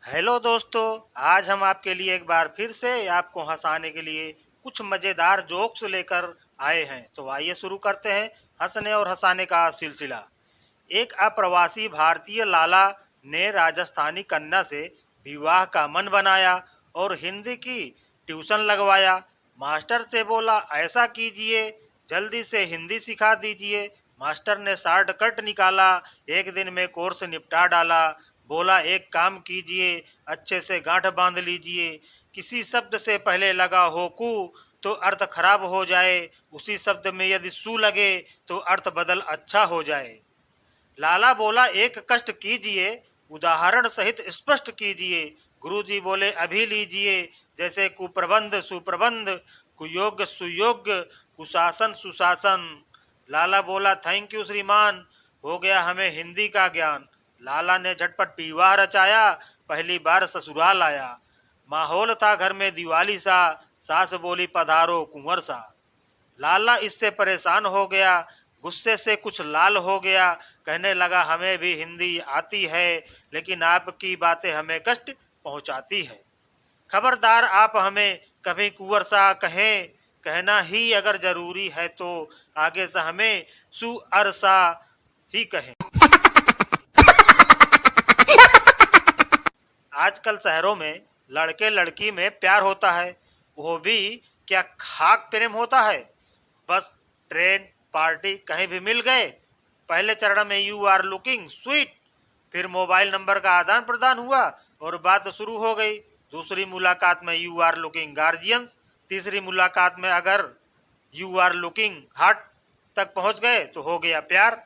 Hello दोस्तों। आज हम आपके लिए एक बार फिर से आपको हंसाने के लिए कुछ मजेदार जोक्स लेकर आए हैं। तो आइए शुरू करते हैं हंसने और हंसाने का सिलसिला। एक अप्रवासी भारतीय लाला ने राजस्थानी कन्या से विवाह का मन बनाया और हिंदी की ट्यूशन लगवाया। मास्टर से बोला, ऐसा कीजिए, जल्दी से हिंदी सिखा दीजिए। मास्टर ने शॉर्टकट निकाला, एक दिन में कोर्स निपटा डाला। बोला, एक काम कीजिए, अच्छे से गांठ बांध लीजिए। किसी शब्द से पहले लगा हो कु तो अर्थ खराब हो जाए, उसी शब्द में यदि सु लगे तो अर्थ बदल अच्छा हो जाए। लाला बोला, एक कष्ट कीजिए, उदाहरण सहित स्पष्ट कीजिए। गुरुजी बोले, अभी लीजिए, जैसे कुप्रबंध सुप्रबंध, कुयोग्य सुयोग्य, कुशासन सुशासन। लाला बोला, थैंक यू श्रीमान, हो गया हमें हिंदी का ज्ञान। लाला ने झटपट विवाह रचाया, पहली बार ससुराल आया। माहौल था घर में दिवाली सा, सास बोली, पधारो कुंवर सा। लाला इससे परेशान हो गया, गुस्से से कुछ लाल हो गया। कहने लगा, हमें भी हिंदी आती है, लेकिन आपकी बातें हमें कष्ट पहुंचाती है। खबरदार आप हमें कभी कुंवर सा कहें, कहना ही अगर जरूरी है तो आगे से हमें सुअर सा ही कहें। आजकल शहरों में लड़के लड़की में प्यार होता है, वो भी क्या खाक प्रेम होता है। बस, ट्रेन, पार्टी, कहीं भी मिल गए। पहले चरण में यू आर लुकिंग स्वीट, फिर मोबाइल नंबर का आदान प्रदान हुआ और बात शुरू हो गई। दूसरी मुलाकात में यू आर लुकिंग गार्जियंस, तीसरी मुलाकात में अगर यू आर लुकिंग हार्ट तक पहुंच गए तो हो गया प्यार।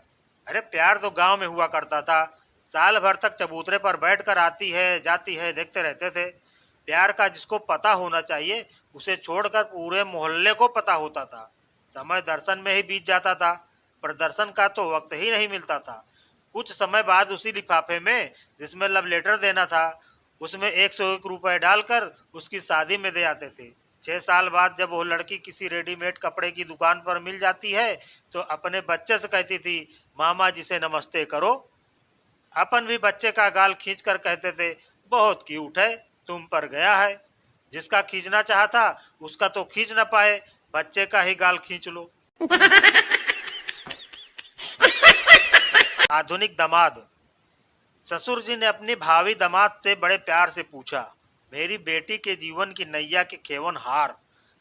अरे प्यार तो गांव में हुआ करता था, साल भर तक चबूतरे पर बैठकर आती है जाती है देखते रहते थे। प्यार का जिसको पता होना चाहिए उसे छोड़कर पूरे मोहल्ले को पता होता था। समय दर्शन में ही बीत जाता था, प्रदर्शन का तो वक्त ही नहीं मिलता था। कुछ समय बाद उसी लिफाफे में जिसमें लव लेटर देना था, उसमें 101 रुपए डालकर उसकी शादी में दे आते थे। 6 साल बाद जब वो लड़की किसी रेडीमेड कपड़े की दुकान पर मिल जाती है तो अपने बच्चे से कहती थी, मामा जी से नमस्ते करो। अपन भी बच्चे का गाल खींच कर कहते थे, बहुत क्यूट है, तुम पर गया है। जिसका खींचना चाहता उसका तो खींच न पाए, बच्चे का ही गाल खींच लो। आधुनिक दामाद। ससुर जी ने अपनी भावी दामाद से बड़े प्यार से पूछा, मेरी बेटी के जीवन की नैया के खेवन हार,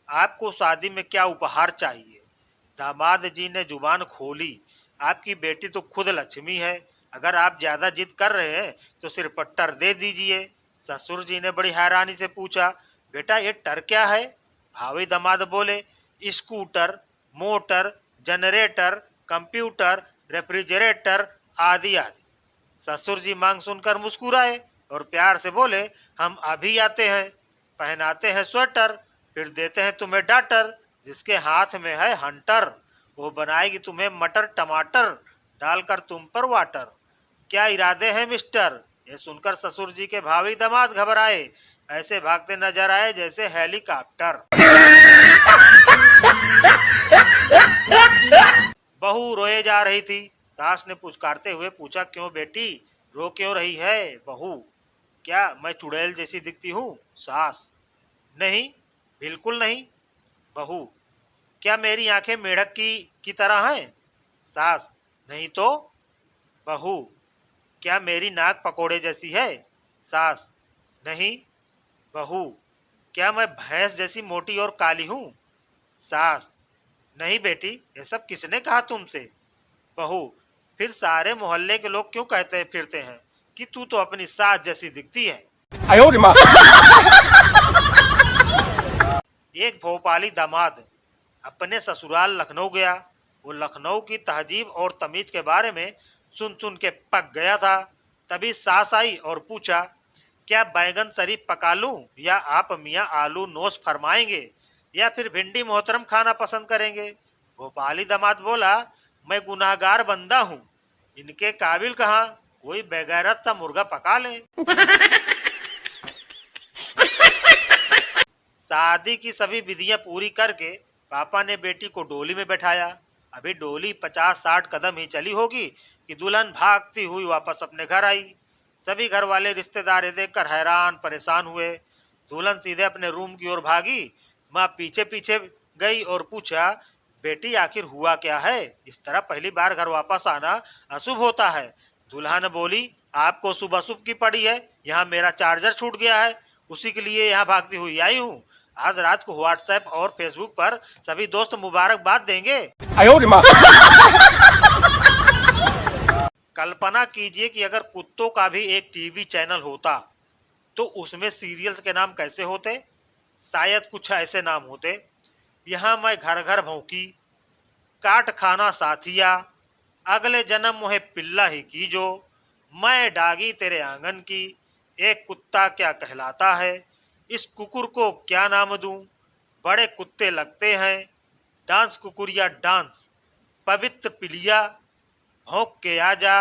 आपको शादी में क्या उपहार चाहिए। दामाद जी ने जुबान खोली, आपकी बेटी तो खुद लक्ष्मी है, अगर आप ज्यादा जिद कर रहे हैं तो सिर पर टर दे दीजिए। ससुर जी ने बड़ी हैरानी से पूछा, बेटा ये टर क्या है। भावी दामाद बोले, scooter, motor, generator, computer, refrigerator आदि आदि। ससुर जी मांग सुनकर मुस्कुराए और प्यार से बोले, हम अभी आते हैं। पहनाते हैं स्वेटर, फिर देते हैं तुम्हें डाटर, जिसके हाथ में है हंटर, वो बनाएगी तुम्हें मटर टमाटर, डालकर तुम पर वाटर। क्या इरादे हैं मिस्टर। ये सुनकर ससुर जी के भावी दामाद घबराए, ऐसे भागते नजर आए जैसे हेलीकॉप्टर। बहू रोए जा रही थी। सास ने पुचकारते हुए पूछा, क्यों बेटी, रो क्यों रही है। बहू, क्या मैं चुड़ैल जैसी दिखती हूँ। सास, नहीं, बिल्कुल नहीं। बहू, क्या मेरी आंखें मेढक की तरह हैं। सास, नहीं तो। बहू, क्या मेरी नाक पकोड़े जैसी है। सास, नहीं। बहू, क्या मैं भैंस जैसी मोटी और काली हूँ। सास, नहीं बेटी, ये सब किसने कहा तुमसे। बहू, फिर सारे मोहल्ले के लोग क्यों कहते फिरते हैं कि तू तो अपनी सास जैसी दिखती है। एक भोपाली दामाद अपने ससुराल लखनऊ गया। वो लखनऊ की तहजीब और तमीज के बारे में सुन सुन के पक गया था। तभी सास आई और पूछा, क्या बैगन शरीफ पका लूं या आप मियाँ आलू नोश फरमाएंगे या फिर भिंडी मोहतरम खाना पसंद करेंगे। भोपाली दामाद बोला, मैं गुनाहगार बंदा हूँ, इनके काबिल कहाँ, कोई बेगैरत सा मुर्गा पका ले। शादी की सभी विधियां पूरी करके पापा ने बेटी को डोली में बैठाया। अभी डोली 50-60 कदम ही चली होगी कि दुल्हन भागती हुई वापस अपने घर आई। सभी घर वाले रिश्तेदार ये देखकर हैरान परेशान हुए। दुल्हन सीधे अपने रूम की ओर भागी। माँ पीछे पीछे गई और पूछा, बेटी आखिर हुआ क्या है? इस तरह पहली बार घर वापस आना अशुभ होता है। दुल्हा ने बोली, आपको शुभ अशुभ की पड़ी है, यहाँ मेरा चार्जर छूट गया है, उसी के लिए यहाँ भागती हुई आई हूँ। आज रात को व्हाट्सएप और फेसबुक पर सभी दोस्त मुबारकबाद देंगे। कल्पना कीजिए कि अगर कुत्तों का भी एक टीवी चैनल होता तो उसमें सीरियल्स के नाम कैसे होते? शायद कुछ ऐसे नाम होते, यहाँ मैं घर घर भौंकी, काट खाना साथिया, अगले जन्म मोहे पिल्ला ही कीजो, मैं डागी तेरे आंगन की, एक कुत्ता क्या कहलाता है, इस कुकुर को क्या नाम दूं, बड़े कुत्ते लगते हैं, डांस कुकुरिया डांस, पवित्र पिलिया, भौंक के आजा।